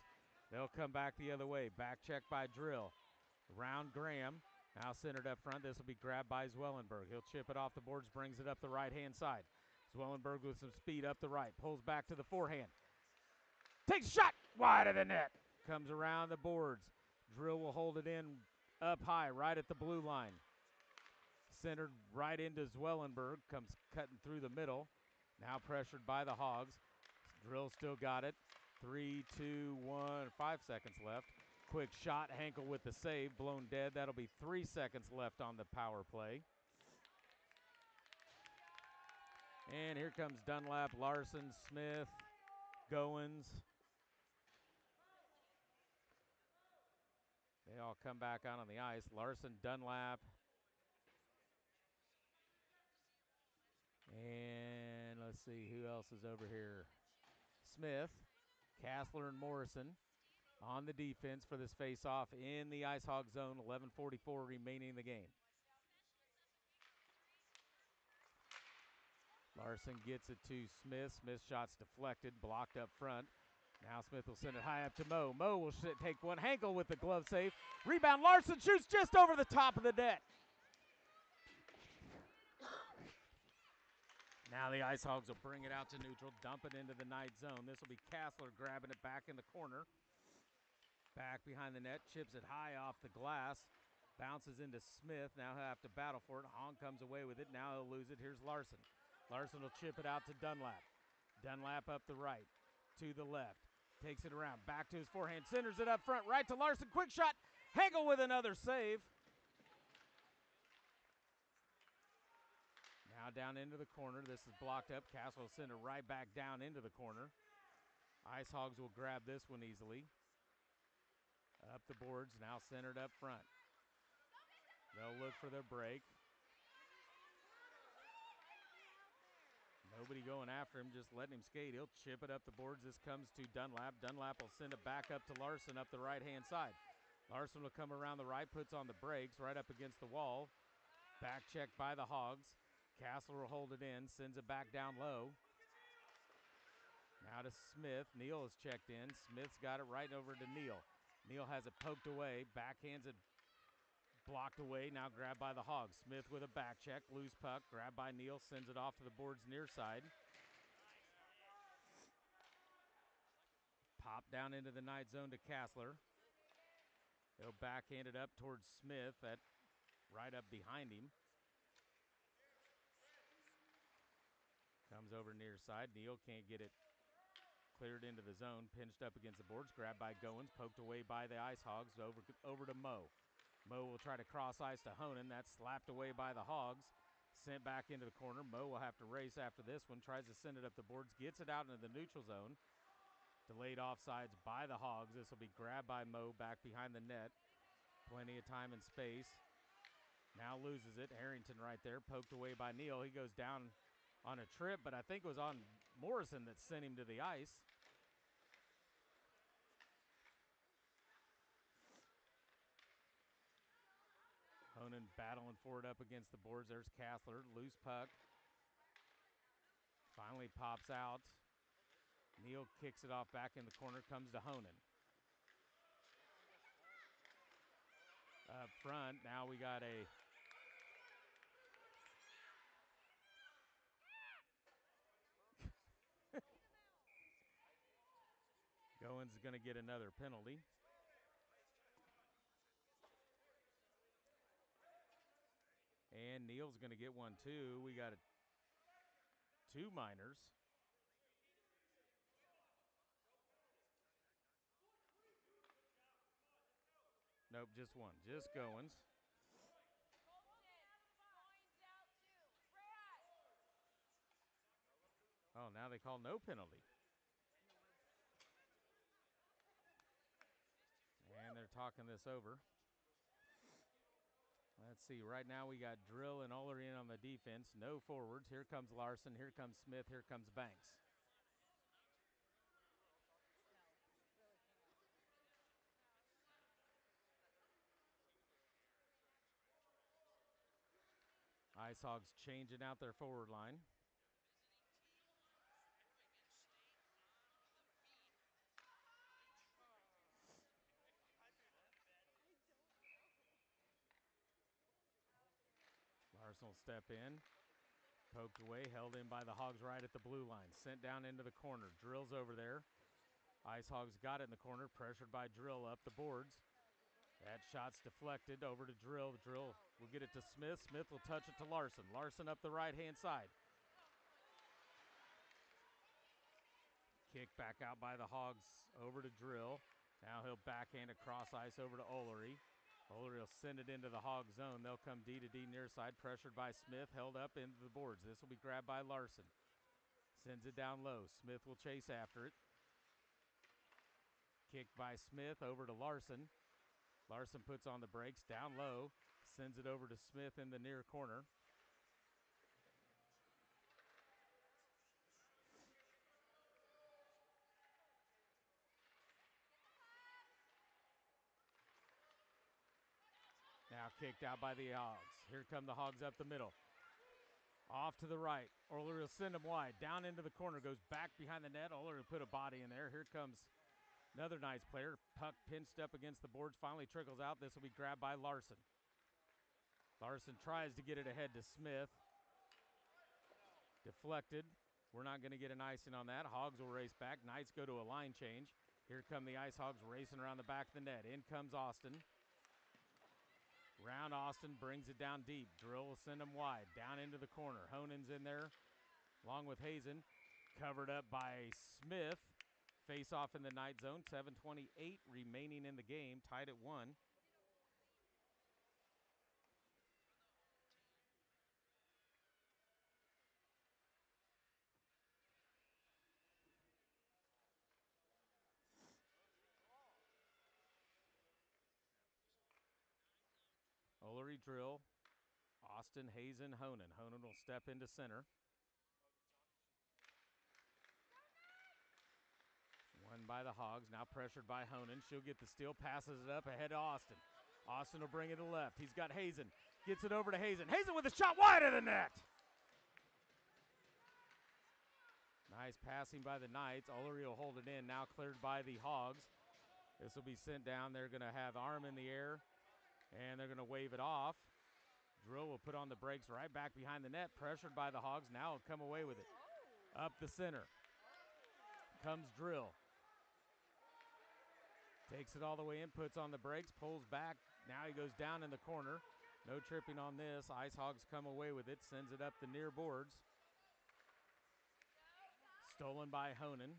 They'll come back the other way. Back check by Drill. Around Graham. Now centered up front. This will be grabbed by Zwellenberg. He'll chip it off the boards, brings it up the right-hand side. Zwellenberg with some speed up the right. Pulls back to the forehand. Takes a shot wide of the net. Comes around the boards. Drill will hold it in up high, right at the blue line. Centered right into Zwellenberg. Comes cutting through the middle. Now pressured by the Hogs. Drill still got it. 3, 2, 1, 5 seconds left. Quick shot. Hankel with the save. Blown dead. That'll be 3 seconds left on the power play. And here comes Dunlap, Larson, Smith, Goins. They all come back out on the ice. Larson, Dunlap. And let's see who else is over here. Smith, Kassler, and Morrison on the defense for this face-off in the Icehog zone. 11:44 remaining in the game. Larson gets it to Smith. Smith's shot's deflected, blocked up front. Now Smith will send it high up to Moe. Moe will take one. Hankel with the glove save. Rebound. Larson shoots just over the top of the net. Now the Icehogs will bring it out to neutral, dump it into the Knight zone. This will be Kassler grabbing it back in the corner. Back behind the net, chips it high off the glass. Bounces into Smith. Now he'll have to battle for it. Hong comes away with it. Now he'll lose it. Here's Larson. Larson will chip it out to Dunlap. Dunlap up the right, to the left. Takes it around, back to his forehand. Centers it up front, right to Larson. Quick shot. Hagel with another save. Now down into the corner. This is blocked up. Castle will send it right back down into the corner. Icehogs will grab this one easily. Up the boards, now centered up front. They'll look for their break. Nobody going after him, just letting him skate. He'll chip it up the boards. This comes to Dunlap. Dunlap will send it back up to Larson up the right-hand side. Larson will come around the right, puts on the brakes, right up against the wall. Back check by the Hogs. Kassler will hold it in, sends it back down low. Now to Smith. Neal is checked in. Smith's got it right over to Neal. Neal has it poked away. Backhands it blocked away. Now grabbed by the Hogs. Smith with a back check. Loose puck. Grabbed by Neal. Sends it off to the boards near side. Pop down into the Knight zone to Kassler. He'll backhand it up towards Smith. That right up behind him. Comes over near side. Neal can't get it cleared into the zone. Pinched up against the boards. Grabbed by Goins. Poked away by the Icehogs. Over to Moe. Moe will try to cross ice to Honan. That's slapped away by the Hogs. Sent back into the corner. Moe will have to race after this one. Tries to send it up the boards. Gets it out into the neutral zone. Delayed offsides by the Hogs. This will be grabbed by Moe back behind the net. Plenty of time and space. Now loses it. Harrington right there. Poked away by Neal. He goes down on a trip, but I think it was on Morrison that sent him to the ice. Honan battling for it up against the boards. There's Kassler. Loose puck. Finally pops out. Neal kicks it off back in the corner. Comes to Honan. Up front, now we got a Goins is going to get another penalty. And Neal's going to get one too. We got 2 minors. Nope, just one. Just Goins. Oh, now they call no penalty. And they're talking this over. Let's see. Right now we got Drill and Oler in on the defense. No forwards. Here comes Larson. Here comes Smith. Here comes Banks. Icehogs changing out their forward line. Larson will step in. Poked away, held in by the Hogs right at the blue line. Sent down into the corner. Drill's over there. Icehogs got it in the corner, pressured by Drill up the boards. That shot's deflected over to Drill. Drill will get it to Smith. Smith will touch it to Larson. Larson up the right-hand side. Kick back out by the Hogs over to Drill. Now he'll backhand across ice over to Olery. Olery will send it into the Hog zone. They'll come D to D near side, pressured by Smith, held up into the boards. This will be grabbed by Larson. Sends it down low. Smith will chase after it. Kick by Smith over to Larson. Larson puts on the brakes, down low, sends it over to Smith in the near corner. Now kicked out by the Hogs. Here come the Hogs up the middle. Off to the right. Olery will send him wide. Down into the corner. Goes back behind the net. Olery will put a body in there. Here comes another nice player. Puck pinched up against the boards. Finally trickles out. This will be grabbed by Larson. Larson tries to get it ahead to Smith. Deflected. We're not going to get an icing on that. Hogs will race back. Knights go to a line change. Here come the Ice Hogs racing around the back of the net. In comes Austin. Round Austin brings it down deep. Drill will send him wide. Down into the corner. Honen's in there along with Hazen. Covered up by Smith. Face off in the night zone. 7:28 remaining in the game. Tied at 1. Olery, Drill, Austin, Hazen, Honen. Honen will step into center. Won by the Hogs, now pressured by Honen. She'll get the steal, passes it up ahead to Austin. Austin will bring it to the left. He's got Hazen. Gets it over to Hazen. Hazen with a shot wide of the net. Nice passing by the Knights. Olery will hold it in, now cleared by the Hogs. This will be sent down. They're going to have arm in the air, and they're going to wave it off. Drill will put on the brakes right back behind the net, pressured by the Hogs. Now he'll come away with it. Up the center. Comes Drill. Takes it all the way in, puts on the brakes, pulls back. Now he goes down in the corner. No tripping on this. Ice Hogs come away with it, sends it up the near boards. Stolen by Honen.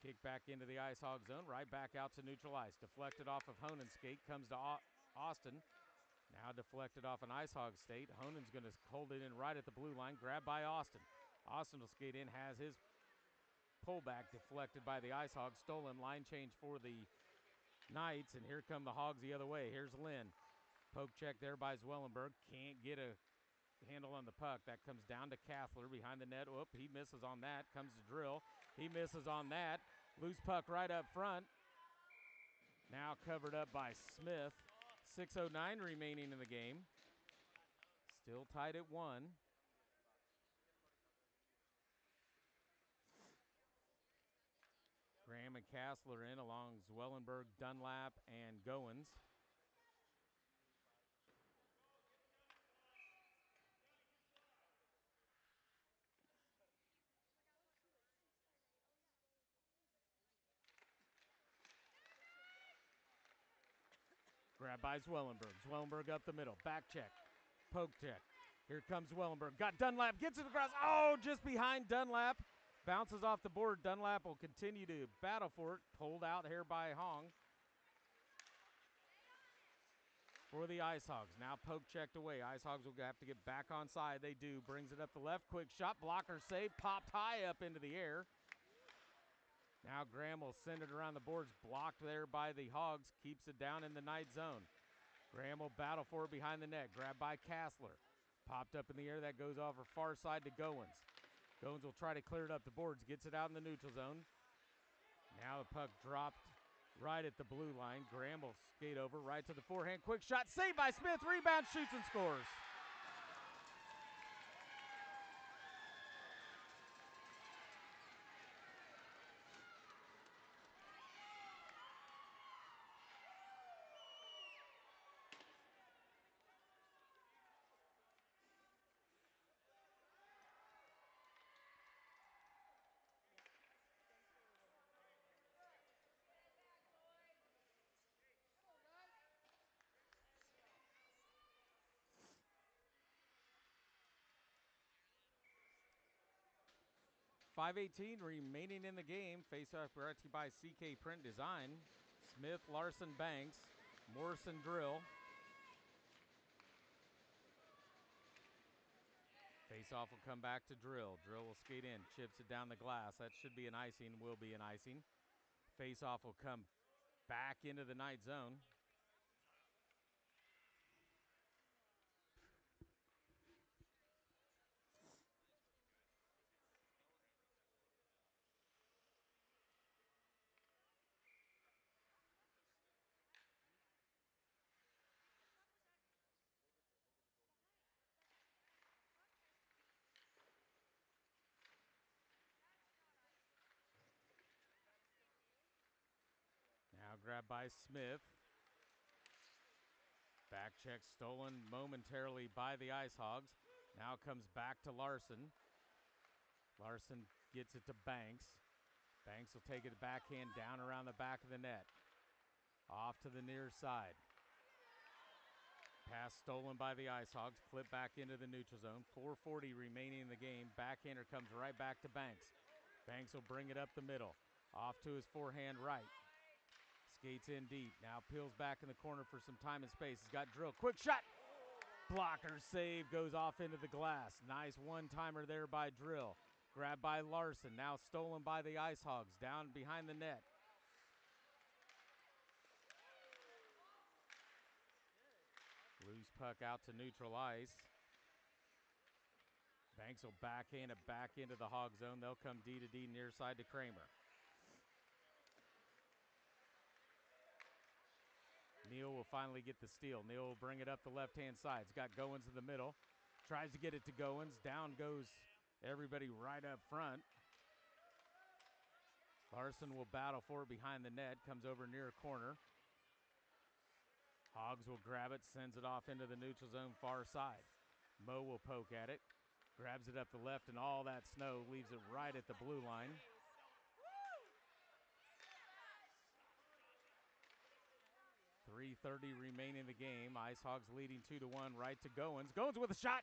Kick back into the Ice Hog zone, right back out to neutral ice. Deflected off of Honen's skate, comes to Austin. Now deflected off an Ice Hog skate. Honen's going to hold it in right at the blue line, grabbed by Austin. Austin will skate in, has his pullback deflected by the Ice Hogs. Stolen line change for the Knights, and here come the Hogs the other way. Here's Lynn. Poke check there by Zwellenberg. Can't get a handle on the puck. That comes down to Kathler behind the net. Whoop, he misses on that. Comes to Drill. He misses on that. Loose puck right up front. Now covered up by Smith. 6:09 remaining in the game. Still tied at 1. Graham and Kassler in along Zwellenberg, Dunlap, and Goins. Grabbed by Zwellenberg. Zwellenberg up the middle. Back check. Poke check. Here comes Zwellenberg. Got Dunlap. Gets it across. Oh, just behind Dunlap. Bounces off the board. Dunlap will continue to battle for it. Pulled out here by Hong. for the Icehogs. Now poke checked away. Icehogs will have to get back on side. They do. Brings it up the left. Quick shot. Blocker save. Popped high up into the air. Now Graham will send it around the boards. Blocked there by the Hogs. Keeps it down in the night zone. Graham will battle for it behind the net. Grabbed by Kassler. Popped up in the air. That goes off her far side to Goins. Goins will try to clear it up the boards. Gets it out in the neutral zone. Now the puck dropped right at the blue line. Graham will skate over right to the forehand. Quick shot. Saved by Smith. Rebound, shoots, and scores. .518 remaining in the game. Faceoff brought to you by CK Print Design. Smith, Larson, Banks, Morrison, Drill. Faceoff will come back to Drill. Drill will skate in, chips it down the glass. That should be an icing, will be an icing. Faceoff will come back into the night zone. Now grabbed by Smith. Back check stolen momentarily by the Icehogs. Now comes back to Larson. Larson gets it to Banks. Banks will take it backhand down around the back of the net. Off to the near side. Pass stolen by the Icehogs. Clip back into the neutral zone. 4:40 remaining in the game. Backhander comes right back to Banks. Banks will bring it up the middle. Off to his forehand right. Skates in deep. Now peels back in the corner for some time and space. He's got Drill. Quick shot. Blocker save. Goes off into the glass. Nice one-timer there by Drill. Grabbed by Larson. Now stolen by the Icehogs. Down behind the net. Loose puck out to neutral ice. Banks will backhand it back into the Hog zone. They'll come D to D near side to Kramer. Neal will finally get the steal. Neal will bring it up the left-hand side. He's got Goins in the middle. Tries to get it to Goins. Down goes everybody right up front. Larson will battle for it behind the net. Comes over near corner. Hogs will grab it. Sends it off into the neutral zone far side. Mo will poke at it. Grabs it up the left, and all that snow leaves it right at the blue line. .330 remaining in the game. Icehogs leading 2-1 right to Goins. Goins with a shot.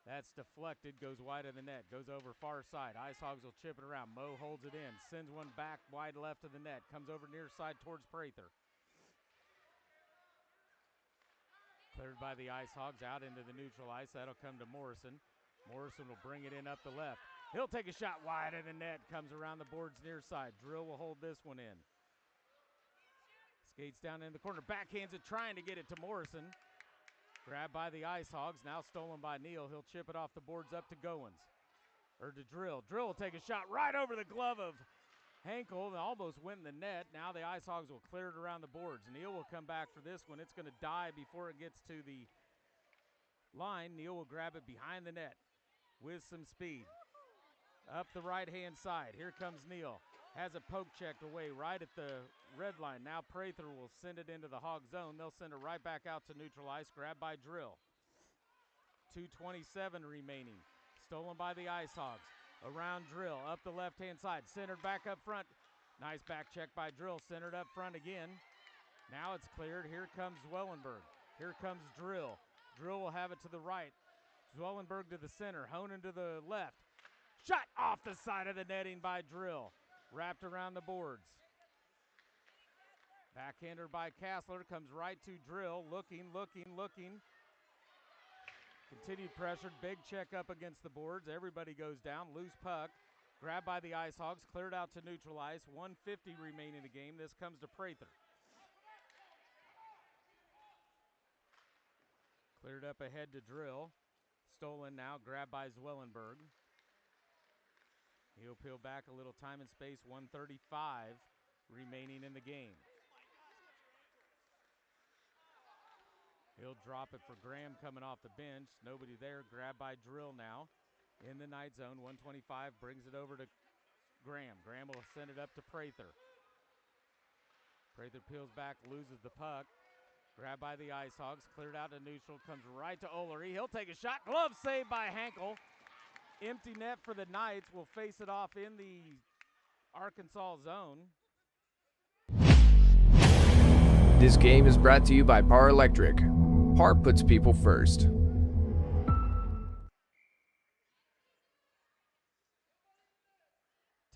That's deflected, goes wide of the net, goes over far side. Icehogs will chip it around. Mo holds it in, sends one back wide left of the net, comes over near side towards Prather. Cleared by the Icehogs out into the neutral ice. That'll come to Morrison. Morrison will bring it in up the left. He'll take a shot wide of the net, comes around the boards near side. Drill will hold this one in. Skates down in the corner, backhands it, trying to get it to Morrison. Grabbed by the Icehogs, now stolen by Neal. He'll chip it off the boards up to Goins, or to Drill. Drill will take a shot right over the glove of Henkel and almost went in the net. Now the Icehogs will clear it around the boards. Neal will come back for this one. It's going to die before it gets to the line. Neal will grab it behind the net with some speed. Up the right-hand side. Here comes Neal. Has a poke checked away right at the red line. Now Prather will send it into the Hog zone. They'll send it right back out to neutral ice. Grabbed by Drill. 2:27 remaining. Stolen by the Icehogs. Around Drill. Up the left-hand side. Centered back up front. Nice back check by Drill. Centered up front again. Now it's cleared. Here comes Zwellenberg. Here comes Drill. Drill will have it to the right. Zwellenberg to the center. Honan to the left. Shot off the side of the netting by Drill. Wrapped around the boards. Backhander by Kassler, comes right to Drill, looking. Continued pressure, big check up against the boards. Everybody goes down, loose puck. Grabbed by the Icehogs, cleared out to neutral ice. 1:50 remaining in the game. This comes to Prather. Cleared up ahead to Drill. Stolen now, grabbed by Zwellenberg. He'll peel back a little time and space. 1:35 remaining in the game. He'll drop it for Graham coming off the bench. Nobody there. Grabbed by Drill now. In the night zone. 125 brings it over to Graham. Graham will send it up to Prather. Prather peels back, loses the puck. Grabbed by the Icehogs. Cleared out to neutral. Comes right to Olery. He'll take a shot. Glove saved by Hankel. Empty net for the Knights. Will face it off in the Arkansas zone. This game is brought to you by Par Electric. Par puts people first.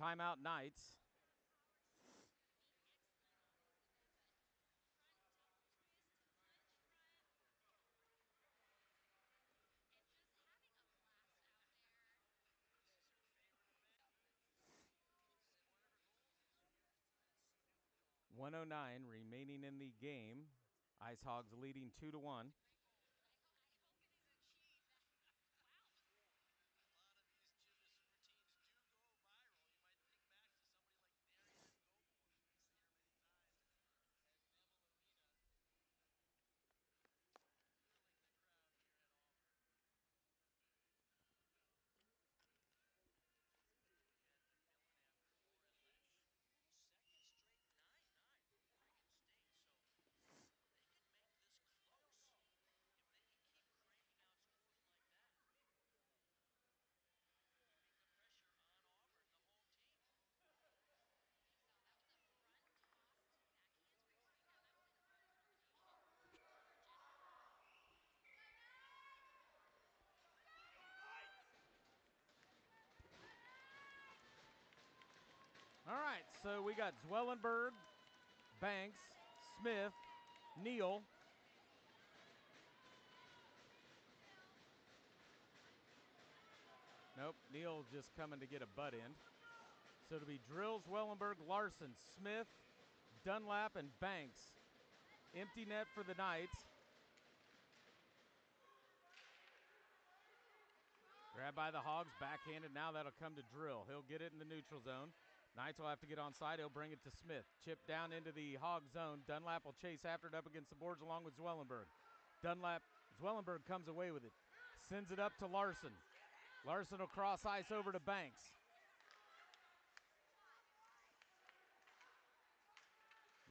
Timeout Knights. .109 remaining in the game. Icehogs leading 2-1. All right, so we got Zwellenberg, Banks, Smith, Neal. Nope, Neal just coming to get a butt in. So it'll be Drill, Zwellenberg, Larson, Smith, Dunlap, and Banks. Empty net for the Knights. Grabbed by the Hogs, backhanded. Now that'll come to Drill. He'll get it in the neutral zone. Knights will have to get onside. He'll bring it to Smith. Chip down into the Hog zone. Dunlap will chase after it up against the boards along with Zwellenberg. Zwellenberg comes away with it. Sends it up to Larson. Larson will cross ice over to Banks.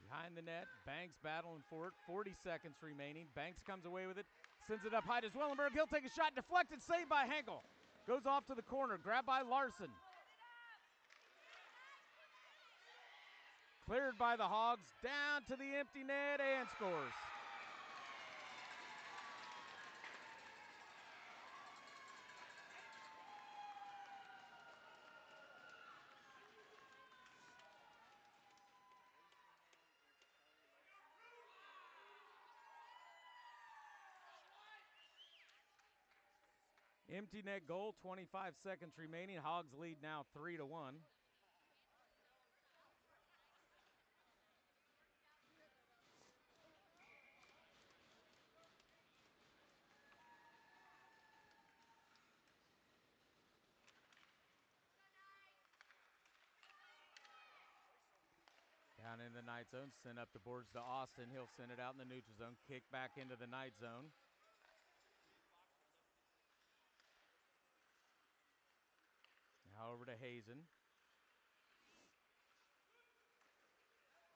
Behind the net, Banks battling for it. 40 seconds remaining. Banks comes away with it. Sends it up high to Zwellenberg. He'll take a shot. Deflected. Saved by Henkel. Goes off to the corner. Grabbed by Larson. Cleared by the Hogs. Down to the empty net and scores. Empty net goal, 25 seconds remaining. Hogs lead now 3-1. Down in the night zone, send up the boards to Austin. He'll send it out in the neutral zone. Kick back into the night zone. Now over to Hazen.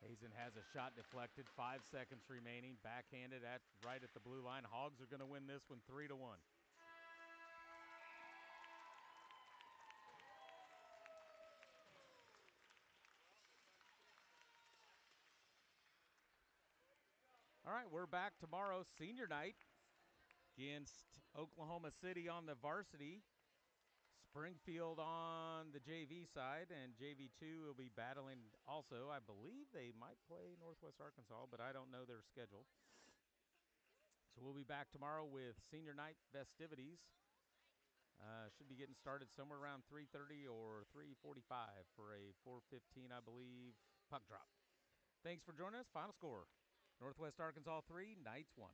Hazen has a shot deflected. 5 seconds remaining. Backhanded right at the blue line. Hogs are going to win this one 3-1. All right, we're back tomorrow, senior night, against Oklahoma City on the varsity. Springfield on the JV side, and JV2 will be battling also. I believe they might play Northwest Arkansas, but I don't know their schedule. So we'll be back tomorrow with senior night festivities. Should be getting started somewhere around 3:30 or 3:45 for a 4:15, I believe, puck drop. Thanks for joining us. Final score, Northwest Arkansas 3, Knights 1.